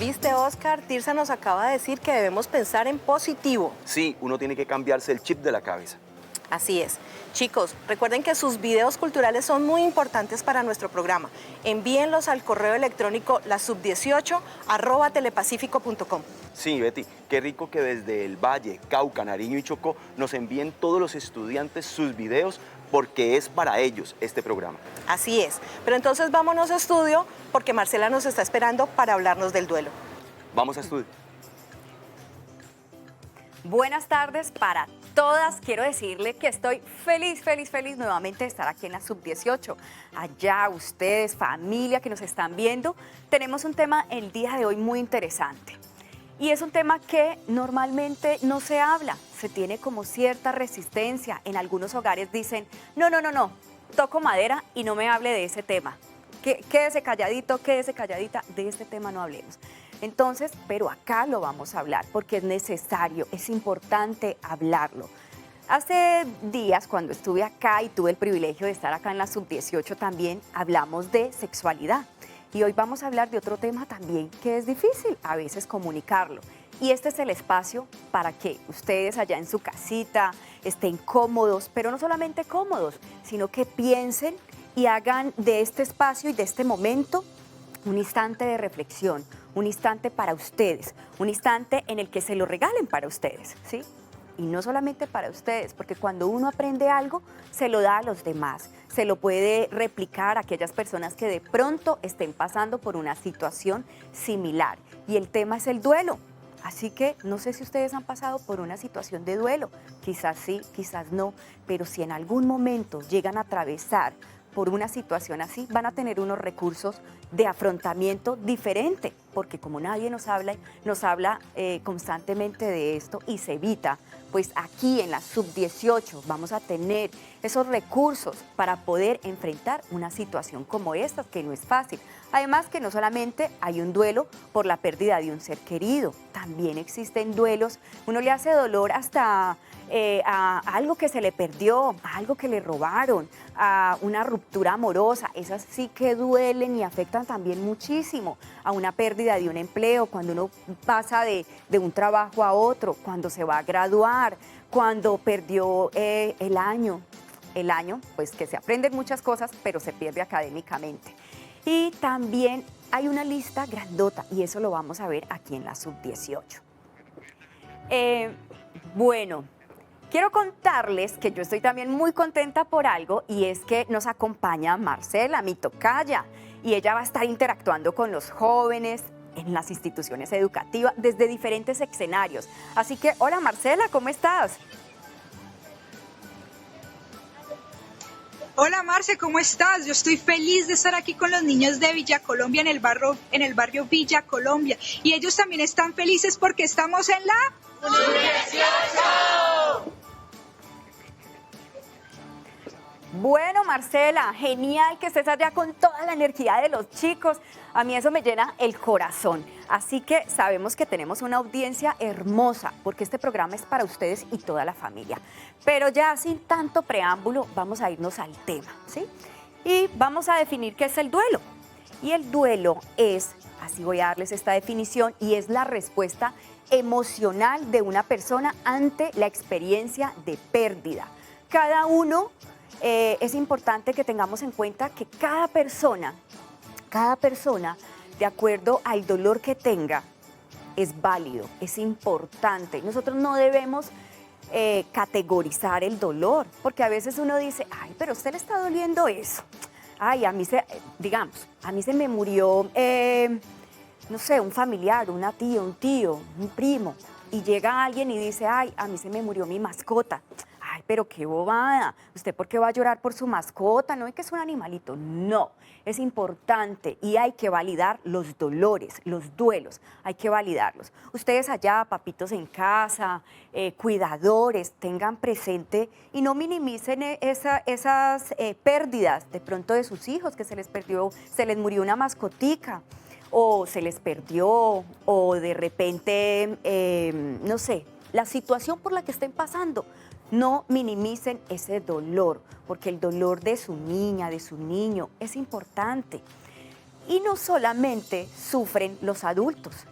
¿Viste, Oscar? Tirsa nos acaba de decir que debemos pensar en positivo. Sí, uno tiene que cambiarse el chip de la cabeza. Así es. Chicos, recuerden que sus videos culturales son muy importantes para nuestro programa. Envíenlos al correo electrónico lasub18@telepacífico.com. Sí, Betty, qué rico que desde el Valle, Cauca, Nariño y Chocó nos envíen todos los estudiantes sus videos porque es para ellos este programa. Así es. Pero entonces vámonos a estudio porque Marcela nos está esperando para hablarnos del duelo. Vamos a estudio. Buenas tardes para todas. Quiero decirle que estoy feliz nuevamente de estar aquí en la Sub-18. Allá ustedes, familia que nos están viendo, tenemos un tema el día de hoy muy interesante. Y es un tema que normalmente no se habla, se tiene como cierta resistencia. En algunos hogares dicen, no, toco madera y no me hable de ese tema. Quédese calladito, quédese calladita, de este tema no hablemos. Entonces, pero acá lo vamos a hablar porque es necesario, es importante hablarlo. Hace días, cuando estuve acá y tuve el privilegio de estar acá en la Sub-18 también, hablamos de sexualidad. Y hoy vamos a hablar de otro tema también que es difícil a veces comunicarlo. Y este es el espacio para que ustedes allá en su casita estén cómodos, pero no solamente cómodos, sino que piensen y hagan de este espacio y de este momento un instante de reflexión, un instante para ustedes, un instante en el que se lo regalen para ustedes, ¿sí? Y no solamente para ustedes, porque cuando uno aprende algo, se lo da a los demás, se lo puede replicar a aquellas personas que de pronto estén pasando por una situación similar. Y el tema es el duelo. Así que no sé si ustedes han pasado por una situación de duelo, quizás sí, quizás no, pero si en algún momento llegan a atravesar por una situación así, van a tener unos recursos de afrontamiento diferente, porque como nadie nos habla constantemente de esto y se evita, pues aquí en la Sub-18 vamos a tener esos recursos para poder enfrentar una situación como esta, que no es fácil. Además que no solamente hay un duelo por la pérdida de un ser querido, también existen duelos, uno le hace dolor hasta a algo que se le perdió, a algo que le robaron, a una ruptura amorosa. Esas sí que duelen y afectan también muchísimo, a una pérdida de un empleo, cuando uno pasa de un trabajo a otro, cuando se va a graduar, cuando perdió el año, pues que se aprenden muchas cosas, pero se pierde académicamente. Y también hay una lista grandota y eso lo vamos a ver aquí en la Sub-18. Bueno, quiero contarles que yo estoy también muy contenta por algo y es que nos acompaña Marcela, mi tocaya, y ella va a estar interactuando con los jóvenes en las instituciones educativas desde diferentes escenarios. Así que, hola Marcela, ¿cómo estás? Hola Marce, ¿cómo estás? Yo estoy feliz de estar aquí con los niños de Villa Colombia en el barrio Villa Colombia. Y ellos también están felices porque estamos en la Sub-18. Bueno, Marcela, genial que estés allá con toda la energía de los chicos. A mí eso me llena el corazón. Así que sabemos que tenemos una audiencia hermosa, porque este programa es para ustedes y toda la familia. Pero ya sin tanto preámbulo, vamos a irnos al tema, ¿sí? Y vamos a definir qué es el duelo. Y el duelo es, así voy a darles esta definición, y es la respuesta emocional de una persona ante la experiencia de pérdida. Cada uno... es importante que tengamos en cuenta que cada persona, de acuerdo al dolor que tenga, es válido, es importante. Nosotros no debemos categorizar el dolor, porque a veces uno dice, ay, pero a usted le está doliendo eso. Ay, a mí se me murió, no sé, un familiar, una tía, un tío, un primo, y llega alguien y dice, ay, a mí se me murió mi mascota. Ay, pero qué bobada, ¿usted por qué va a llorar por su mascota? No es que es un animalito, no, es importante y hay que validar los dolores, los duelos, hay que validarlos. Ustedes allá, papitos en casa, cuidadores, tengan presente y no minimicen esas pérdidas de pronto de sus hijos, que se les murió una mascotica, o se les perdió, o de repente, no sé, la situación por la que estén pasando. No minimicen ese dolor, porque el dolor de su niña, de su niño, es importante. Y no solamente sufren los adultos,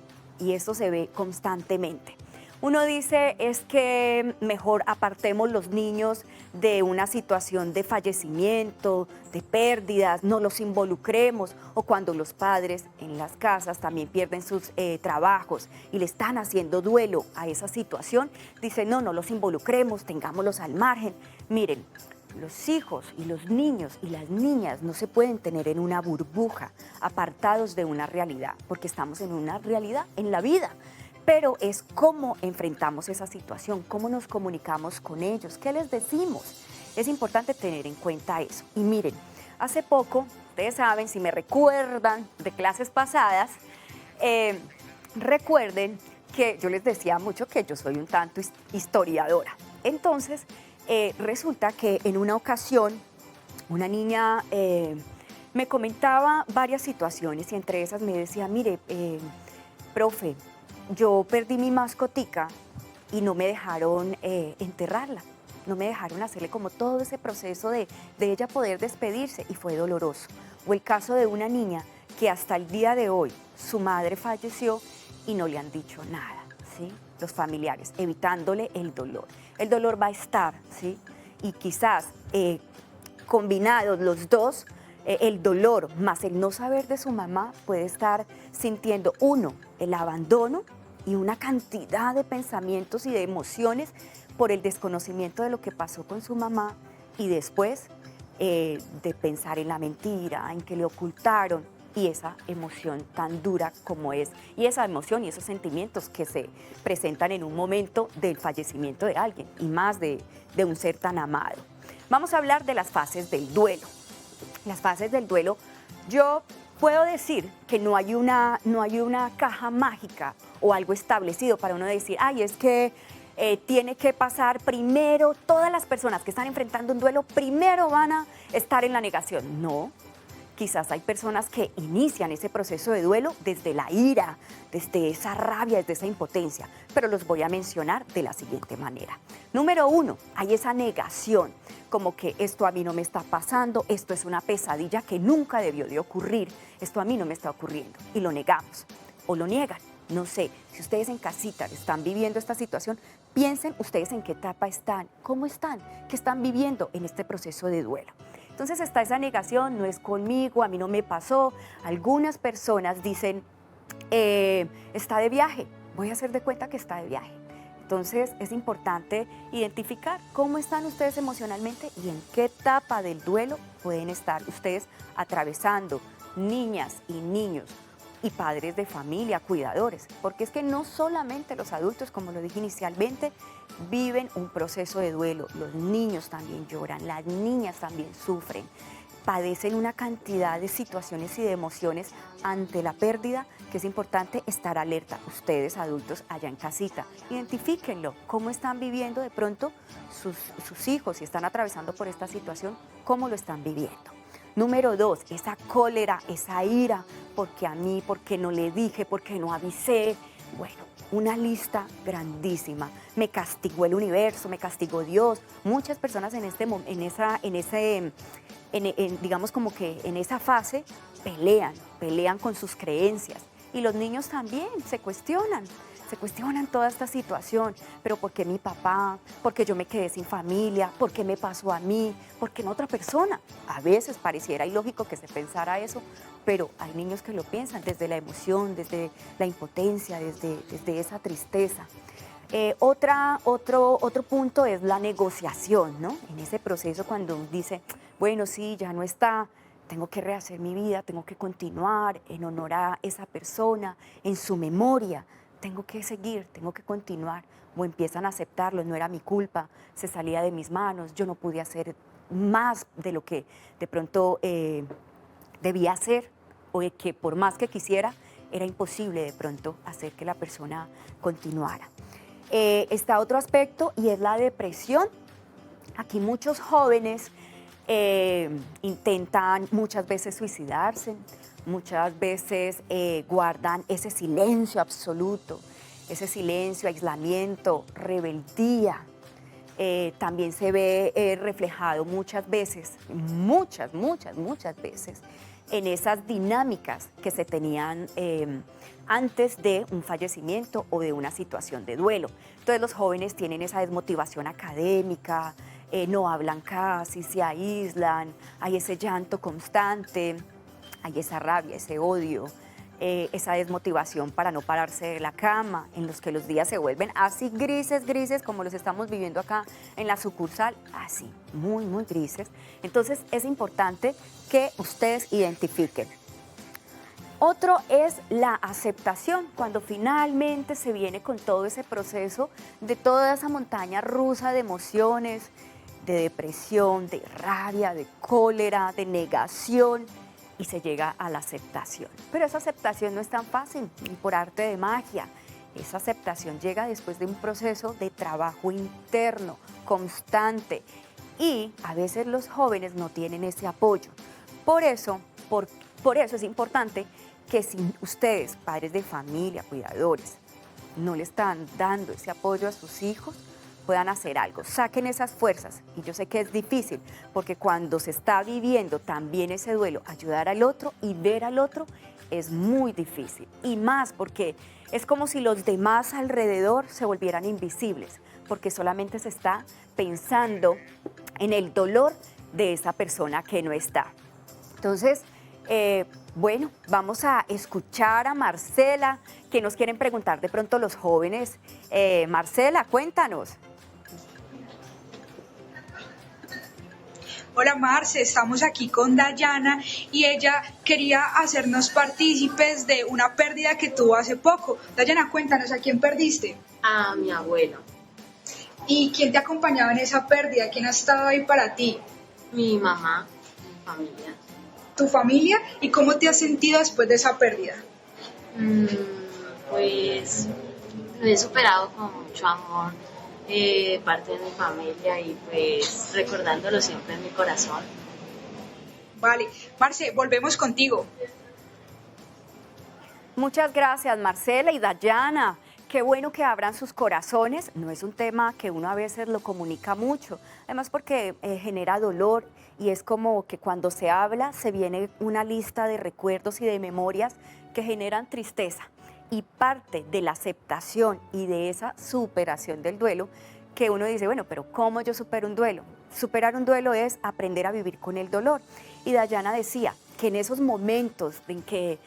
y esto se ve constantemente. Uno dice es que mejor apartemos los niños de una situación de fallecimiento, de pérdidas, no los involucremos, o cuando los padres en las casas también pierden sus trabajos y le están haciendo duelo a esa situación, dicen no los involucremos, tengámoslos al margen. Miren, los hijos y los niños y las niñas no se pueden tener en una burbuja, apartados de una realidad, porque estamos en una realidad en la vida. Pero es cómo enfrentamos esa situación, cómo nos comunicamos con ellos, qué les decimos. Es importante tener en cuenta eso. Y miren, hace poco, ustedes saben, si me recuerdan de clases pasadas, recuerden que yo les decía mucho que yo soy un tanto historiadora. Entonces, resulta que en una ocasión, una niña me comentaba varias situaciones y entre esas me decía, mire, profe, yo perdí mi mascotica y no me dejaron enterrarla, no me dejaron hacerle como todo ese proceso de ella poder despedirse y fue doloroso. O el caso de una niña que hasta el día de hoy su madre falleció y no le han dicho nada, ¿sí? Los familiares, evitándole el dolor. El dolor va a estar, ¿sí? Y quizás combinados los dos, el dolor más el no saber de su mamá puede estar sintiendo, uno, el abandono y una cantidad de pensamientos y de emociones por el desconocimiento de lo que pasó con su mamá y después de pensar en la mentira, en que le ocultaron y esa emoción tan dura como es, y esa emoción y esos sentimientos que se presentan en un momento del fallecimiento de alguien y más de un ser tan amado. Vamos a hablar de las fases del duelo. Las fases del duelo, yo puedo decir que no hay una caja mágica o algo establecido para uno decir, ay, es que tiene que pasar primero, todas las personas que están enfrentando un duelo primero van a estar en la negación. No, quizás hay personas que inician ese proceso de duelo desde la ira, desde esa rabia, desde esa impotencia, pero los voy a mencionar de la siguiente manera. Número 1, hay esa negación, como que esto a mí no me está pasando, esto es una pesadilla que nunca debió de ocurrir, esto a mí no me está ocurriendo, y lo negamos o lo niegan. No sé, si ustedes en casita están viviendo esta situación, piensen ustedes en qué etapa están, cómo están, qué están viviendo en este proceso de duelo. Entonces está esa negación, no es conmigo, a mí no me pasó. Algunas personas dicen, está de viaje, voy a hacer de cuenta que está de viaje. Entonces es importante identificar cómo están ustedes emocionalmente y en qué etapa del duelo pueden estar ustedes atravesando, niñas y niños y padres de familia, cuidadores, porque es que no solamente los adultos, como lo dije inicialmente, viven un proceso de duelo, los niños también lloran, las niñas también sufren, padecen una cantidad de situaciones y de emociones ante la pérdida que es importante estar alerta. Ustedes adultos allá en casita, identifíquenlo, cómo están viviendo de pronto sus hijos, si están atravesando por esta situación, cómo lo están viviendo. Número 2, esa cólera, esa ira, porque a mí, porque no le dije, porque no avisé. Bueno, una lista grandísima. Me castigó el universo, me castigó Dios. Muchas personas digamos como que en esa fase pelean con sus creencias. Y los niños también se cuestionan toda esta situación, pero ¿por qué mi papá? ¿Por qué yo me quedé sin familia? ¿Por qué me pasó a mí? ¿Por qué no otra persona? A veces pareciera ilógico que se pensara eso, pero hay niños que lo piensan desde la emoción, desde la impotencia, desde esa tristeza. Otro punto es la negociación, ¿no? En ese proceso cuando uno dice, bueno, sí, ya no está, tengo que rehacer mi vida, tengo que continuar en honor a esa persona, en su memoria, tengo que seguir, tengo que continuar, o empiezan a aceptarlo, no era mi culpa, se salía de mis manos, yo no pude hacer más de lo que de pronto debía hacer, o de que por más que quisiera, era imposible de pronto hacer que la persona continuara. Está otro aspecto y es la depresión. Aquí muchos jóvenes intentan muchas veces suicidarse, muchas veces guardan ese silencio absoluto, ese silencio, aislamiento, rebeldía. también se ve reflejado muchas veces, muchas veces, en esas dinámicas que se tenían antes de un fallecimiento o de una situación de duelo. Entonces los jóvenes tienen esa desmotivación académica, no hablan casi, se aíslan, hay ese llanto constante, hay esa rabia, ese odio, esa desmotivación para no pararse de la cama, en los que los días se vuelven así grises, como los estamos viviendo acá en la sucursal, así, muy grises. Entonces es importante que ustedes identifiquen. Otro es la aceptación, cuando finalmente se viene con todo ese proceso de toda esa montaña rusa de emociones, de depresión, de rabia, de cólera, de negación, y se llega a la aceptación. Pero esa aceptación no es tan fácil, ni por arte de magia. Esa aceptación llega después de un proceso de trabajo interno, constante, y a veces los jóvenes no tienen ese apoyo. Por eso es importante que si ustedes, padres de familia, cuidadores, no le están dando ese apoyo a sus hijos, puedan hacer algo, saquen esas fuerzas. Y yo sé que es difícil, porque cuando se está viviendo también ese duelo, ayudar al otro y ver al otro es muy difícil. Y más porque es como si los demás alrededor se volvieran invisibles, porque solamente se está pensando en el dolor de esa persona que no está. Entonces, bueno, vamos a escuchar a Marcela, que nos quieren preguntar de pronto los jóvenes. Marcela, cuéntanos. Hola Marce, estamos aquí con Dayana y ella quería hacernos partícipes de una pérdida que tuvo hace poco. Dayana, cuéntanos, ¿a quién perdiste? A mi abuelo, ¿Y quién te acompañaba en esa pérdida? ¿Quién ha estado ahí para ti? mi mamá, mi familia. ¿Tu familia? ¿Y cómo te has sentido después de esa pérdida? Pues lo he superado con mucho amor, parte de mi familia y pues recordándolo siempre en mi corazón. Vale, Marce, volvemos contigo. Muchas gracias, Marcela y Dayana. Qué bueno que abran sus corazones. No es un tema que uno a veces lo comunica mucho, además porque genera dolor y es como que cuando se habla se viene una lista de recuerdos y de memorias que generan tristeza. Y parte de la aceptación y de esa superación del duelo, que uno dice, bueno, pero ¿cómo yo supero un duelo? Superar un duelo es aprender a vivir con el dolor. Y Dayana decía que en esos momentos en que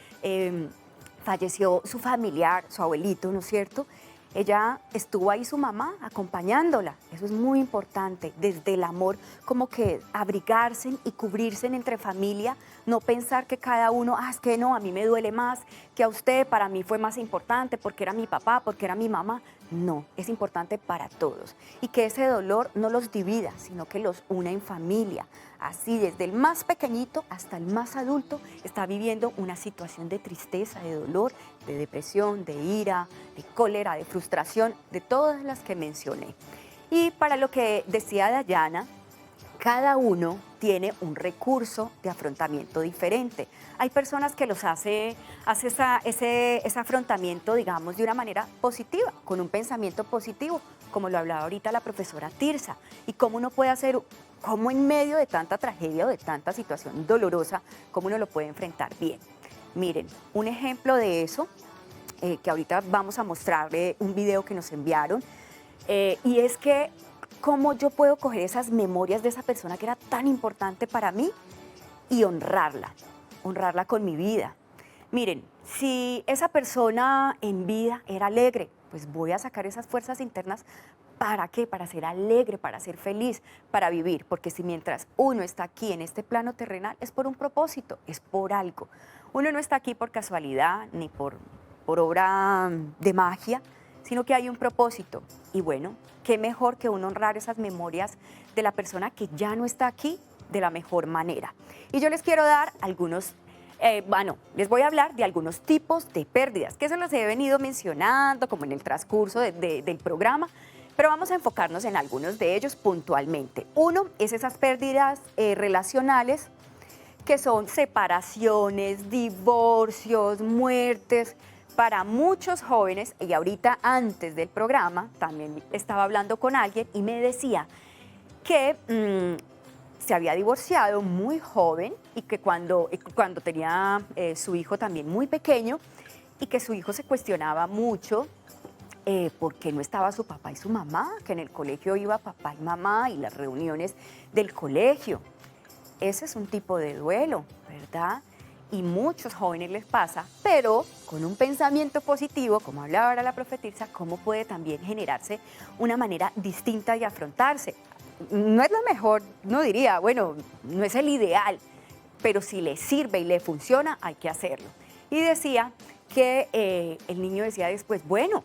falleció su familiar, su abuelito, ¿no es cierto?, ella estuvo ahí, su mamá, acompañándola. Eso es muy importante, desde el amor, como que abrigarse y cubrirse entre familia, no pensar que cada uno, es que no, a mí me duele más que a usted, para mí fue más importante porque era mi papá, porque era mi mamá. No, es importante para todos. Y que ese dolor no los divida, sino que los una en familia. Así, desde el más pequeñito hasta el más adulto, está viviendo una situación de tristeza, de dolor, de depresión, de ira, de cólera, de frustración, de todas las que mencioné. Y para lo que decía Dayana, cada uno tiene un recurso de afrontamiento diferente. Hay personas que los hace ese afrontamiento, digamos, de una manera positiva, con un pensamiento positivo, como lo hablaba ahorita la profesora Tirsa, y cómo uno puede hacer, cómo en medio de tanta tragedia o de tanta situación dolorosa, cómo uno lo puede enfrentar bien. Miren, un ejemplo de eso, que ahorita vamos a mostrarle un video que nos enviaron, y es que cómo yo puedo coger esas memorias de esa persona que era tan importante para mí y honrarla con mi vida. Miren, si esa persona en vida era alegre, pues voy a sacar esas fuerzas internas. ¿Para qué? Para ser alegre, para ser feliz, para vivir. Porque si mientras uno está aquí en este plano terrenal es por un propósito, es por algo. Uno no está aquí por casualidad ni por obra de magia, sino que hay un propósito. Y bueno, qué mejor que uno honrar esas memorias de la persona que ya no está aquí de la mejor manera. Y yo les quiero dar algunos, les voy a hablar de algunos tipos de pérdidas, que eso los he venido mencionando como en el transcurso del programa, pero vamos a enfocarnos en algunos de ellos puntualmente. Uno es esas pérdidas relacionales, que son separaciones, divorcios, muertes, para muchos jóvenes, y ahorita antes del programa también estaba hablando con alguien y me decía que se había divorciado muy joven y que cuando tenía su hijo también muy pequeño, y que su hijo se cuestionaba mucho por qué no estaba su papá y su mamá, que en el colegio iba papá y mamá y las reuniones del colegio. Ese es un tipo de duelo, ¿verdad? Y muchos jóvenes les pasa, pero con un pensamiento positivo, como hablaba ahora la profetisa, cómo puede también generarse una manera distinta de afrontarse. No es lo mejor, no diría, bueno, no es el ideal, pero si le sirve y le funciona, hay que hacerlo. Y decía que el niño decía después, bueno,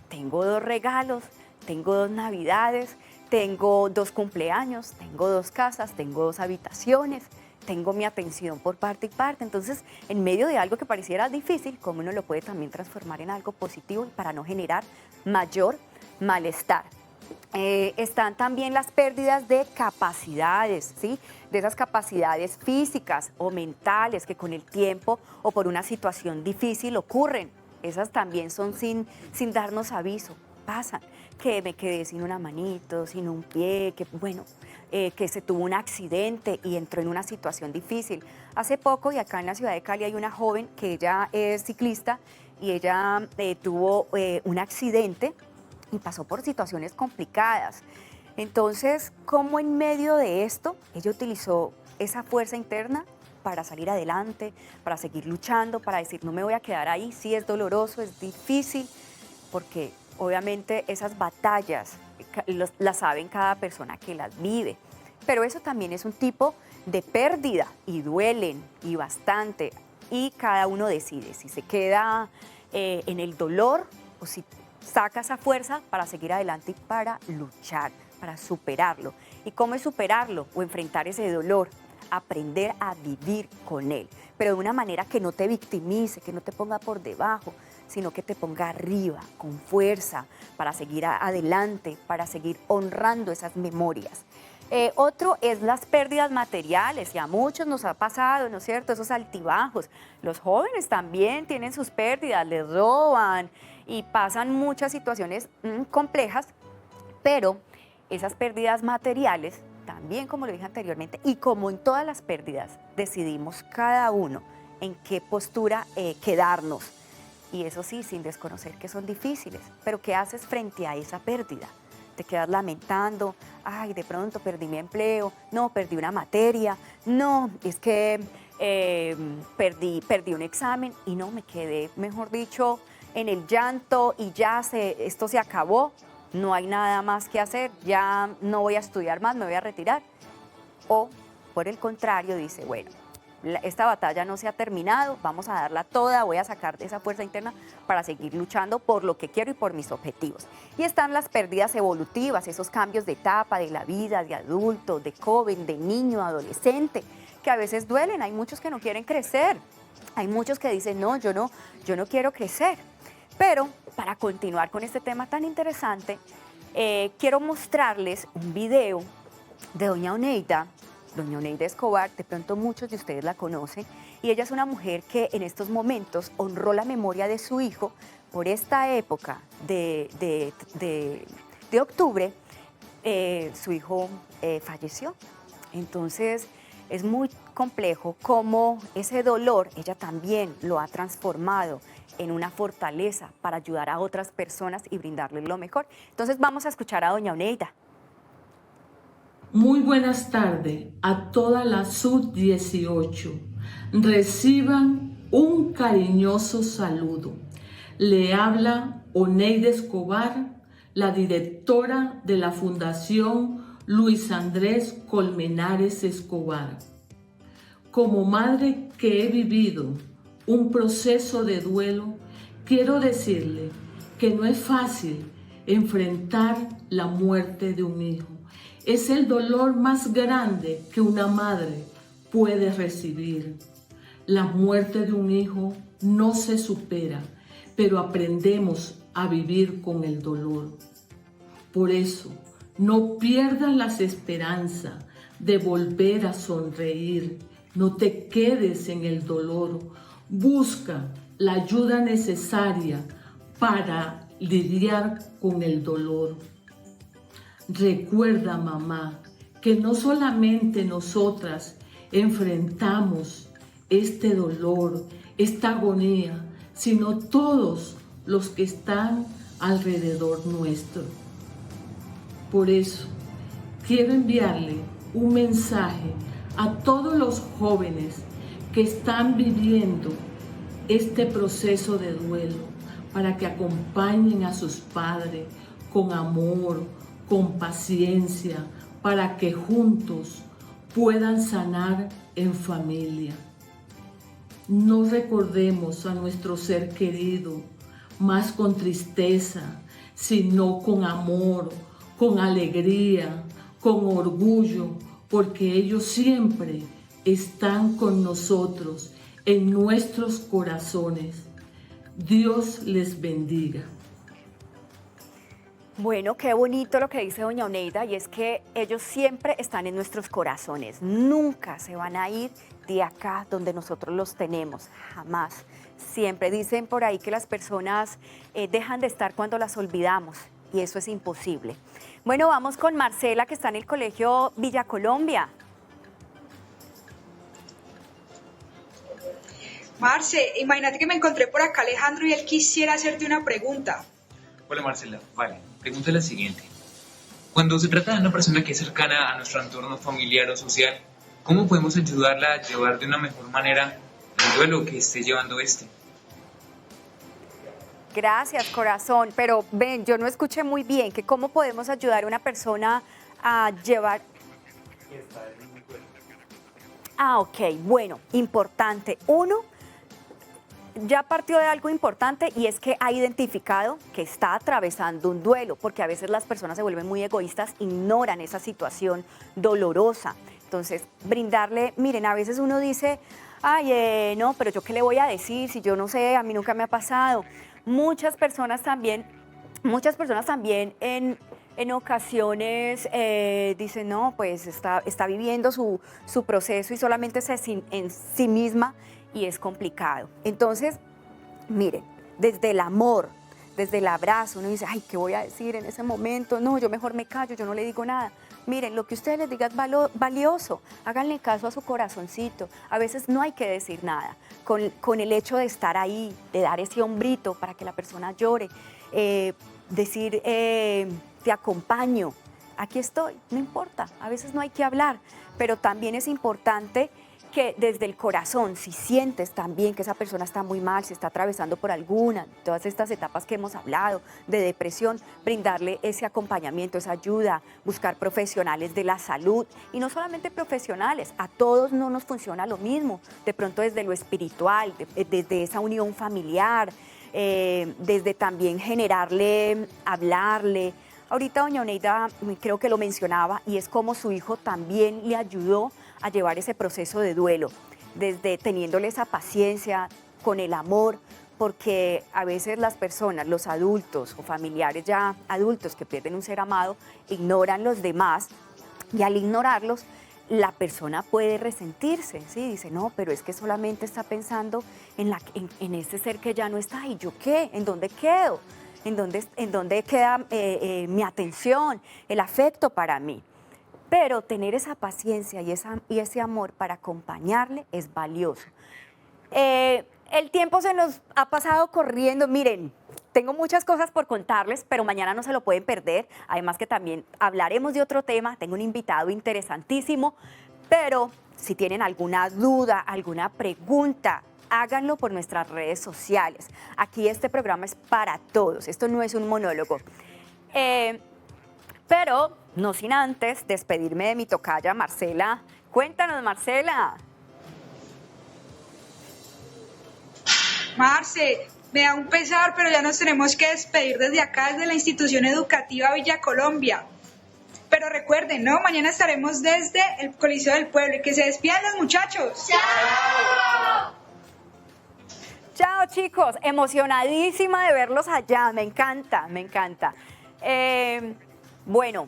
tengo 2 regalos, tengo 2 navidades, tengo 2 cumpleaños, tengo 2 casas, tengo 2 habitaciones, tengo mi atención por parte y parte. Entonces, en medio de algo que pareciera difícil, cómo uno lo puede también transformar en algo positivo y para no generar mayor malestar. Están también las pérdidas de capacidades, ¿sí? De esas capacidades físicas o mentales que con el tiempo o por una situación difícil ocurren. Esas también son sin darnos aviso, pasan. Que me quedé sin una manito, sin un pie, que se tuvo un accidente y entró en una situación difícil. Hace poco, y acá en la ciudad de Cali hay una joven que ella es ciclista y ella tuvo un accidente y pasó por situaciones complicadas. Entonces, ¿cómo en medio de esto ella utilizó esa fuerza interna para salir adelante, para seguir luchando, para decir, no me voy a quedar ahí? Sí, es doloroso, es difícil, porque obviamente esas batallas las saben cada persona que las vive. Pero eso también es un tipo de pérdida y duelen y bastante. Y cada uno decide si se queda en el dolor o si saca esa fuerza para seguir adelante y para luchar, para superarlo. ¿Y cómo es superarlo o enfrentar ese dolor? Aprender a vivir con él, pero de una manera que no te victimice, que no te ponga por debajo, sino que te ponga arriba, con fuerza, para seguir adelante, para seguir honrando esas memorias. Otro es las pérdidas materiales, y a muchos nos ha pasado, ¿no es cierto?, esos altibajos. Los jóvenes también tienen sus pérdidas, les roban y pasan muchas situaciones complejas, pero esas pérdidas materiales, también como lo dije anteriormente, y como en todas las pérdidas, decidimos cada uno en qué postura quedarnos. Y eso sí, sin desconocer que son difíciles, pero ¿qué haces frente a esa pérdida? Te quedas lamentando, ay, de pronto perdí mi empleo, no, perdí una materia, no, es que perdí un examen y no, me quedé, mejor dicho, en el llanto y ya esto se acabó, no hay nada más que hacer, ya no voy a estudiar más, me voy a retirar. O, por el contrario, dice, bueno, esta batalla no se ha terminado, vamos a darla toda, voy a sacar esa fuerza interna para seguir luchando por lo que quiero y por mis objetivos. Y están las pérdidas evolutivas, esos cambios de etapa de la vida, de adulto, de joven, de niño, adolescente, que a veces duelen. Hay muchos que no quieren crecer, hay muchos que dicen, no, yo no quiero crecer. Pero para continuar con este tema tan interesante, quiero mostrarles un video de doña Oneida Escobar. De pronto muchos de ustedes la conocen, y ella es una mujer que en estos momentos honró la memoria de su hijo. Por esta época de octubre, su hijo falleció. Entonces es muy complejo cómo ese dolor ella también lo ha transformado en una fortaleza para ayudar a otras personas y brindarles lo mejor. Entonces vamos a escuchar a doña Oneida. Muy buenas tardes a toda la Sub-18. Reciban un cariñoso saludo. Le habla Oneida Escobar, la directora de la Fundación Luis Andrés Colmenares Escobar. Como madre que he vivido un proceso de duelo, quiero decirle que no es fácil enfrentar la muerte de un hijo. Es el dolor más grande que una madre puede recibir. La muerte de un hijo no se supera, pero aprendemos a vivir con el dolor. Por eso, no pierdas las esperanzas de volver a sonreír. No te quedes en el dolor. Busca la ayuda necesaria para lidiar con el dolor. Recuerda, mamá, que no solamente nosotras enfrentamos este dolor, esta agonía, sino todos los que están alrededor nuestro. Por eso, quiero enviarle un mensaje a todos los jóvenes que están viviendo este proceso de duelo, para que acompañen a sus padres con amor, con paciencia, para que juntos puedan sanar en familia. No recordemos a nuestro ser querido más con tristeza, sino con amor, con alegría, con orgullo, porque ellos siempre están con nosotros en nuestros corazones. Dios les bendiga. Bueno, qué bonito lo que dice doña Oneida, y es que ellos siempre están en nuestros corazones, nunca se van a ir de acá donde nosotros los tenemos, jamás. Siempre dicen por ahí que las personas dejan de estar cuando las olvidamos, y eso es imposible. Bueno, vamos con Marcela, que está en el Colegio Villa Colombia. Marce, imagínate que me encontré por acá Alejandro y él quisiera hacerte una pregunta. Hola Marcela, vale, pregunta la siguiente. Cuando se trata de una persona que es cercana a nuestro entorno familiar o social, ¿cómo podemos ayudarla a llevar de una mejor manera el duelo que esté llevando este? Gracias, corazón, pero ven, yo no escuché muy bien, que cómo podemos ayudar a una persona a llevar... Ok, bueno, importante. Uno, ya partió de algo importante, y es que ha identificado que está atravesando un duelo, porque a veces las personas se vuelven muy egoístas, ignoran esa situación dolorosa. Entonces, brindarle, miren, a veces uno dice, ay, no, pero yo qué le voy a decir si yo no sé, a mí nunca me ha pasado. Muchas personas también en ocasiones dicen, no, pues está viviendo su proceso y solamente es en sí misma, y es complicado. Entonces, miren, desde el amor, desde el abrazo, uno dice, ay, ¿qué voy a decir en ese momento? No, yo mejor me callo, yo no le digo nada. Miren, lo que ustedes les digan es valioso, háganle caso a su corazoncito. A veces no hay que decir nada, con el hecho de estar ahí, de dar ese hombrito para que la persona llore, decir, te acompaño, aquí estoy, no importa, a veces no hay que hablar, pero también es importante que desde el corazón, si sientes también que esa persona está muy mal, si está atravesando por alguna, todas estas etapas que hemos hablado de depresión, brindarle ese acompañamiento, esa ayuda, buscar profesionales de la salud, y no solamente profesionales, a todos no nos funciona lo mismo, de pronto desde lo espiritual, desde esa unión familiar, desde también generarle, hablarle. Ahorita doña Oneida creo que lo mencionaba, y es como su hijo también le ayudó a llevar ese proceso de duelo, desde teniéndole esa paciencia, con el amor, porque a veces las personas, los adultos o familiares ya adultos que pierden un ser amado, ignoran los demás, y al ignorarlos, la persona puede resentirse, ¿sí? Dice, no, pero es que solamente está pensando en ese ser que ya no está, ¿y yo qué? ¿En dónde quedo? ¿En dónde queda mi atención, el afecto para mí? Pero tener esa paciencia y ese amor para acompañarle es valioso. El tiempo se nos ha pasado corriendo. Miren, tengo muchas cosas por contarles, pero mañana no se lo pueden perder. Además que también hablaremos de otro tema. Tengo un invitado interesantísimo. Pero si tienen alguna duda, alguna pregunta, háganlo por nuestras redes sociales. Aquí este programa es para todos. Esto no es un monólogo. Pero no sin antes despedirme de mi tocaya Marcela. Cuéntanos, Marcela. Marce, me da un pesar, pero ya nos tenemos que despedir desde acá, desde la institución educativa Villa Colombia. Pero recuerden, ¿no? Mañana estaremos desde el Coliseo del Pueblo, y que se despidan los muchachos. ¡Chao! Chao, chicos, emocionadísima de verlos allá, me encanta, me encanta. Bueno,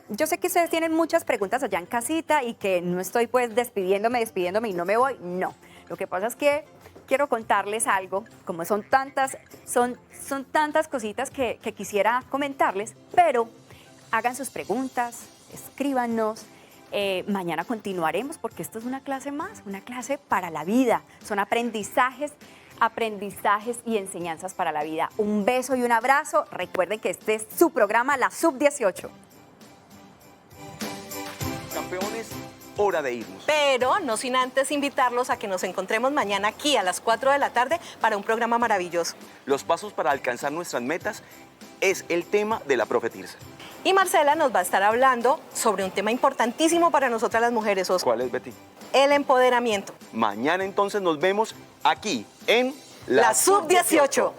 yo sé que ustedes tienen muchas preguntas allá en casita y que no estoy pues despidiéndome y no me voy, no. Lo que pasa es que quiero contarles algo, como son tantas cositas que quisiera comentarles, pero hagan sus preguntas, escríbanos. Mañana continuaremos porque esto es una clase más, una clase para la vida. Son aprendizajes y enseñanzas para la vida. Un beso y un abrazo. Recuerden que este es su programa, la Sub-18. Campeones, hora de irnos. Pero no sin antes invitarlos a que nos encontremos mañana aquí a las 4 de la tarde para un programa maravilloso. Los pasos para alcanzar nuestras metas es el tema de la profe Tirsa. Y Marcela nos va a estar hablando sobre un tema importantísimo para nosotras las mujeres, Oscar. ¿Cuál es, Betty? El empoderamiento. Mañana entonces nos vemos aquí en La Sub-18. Sub-18.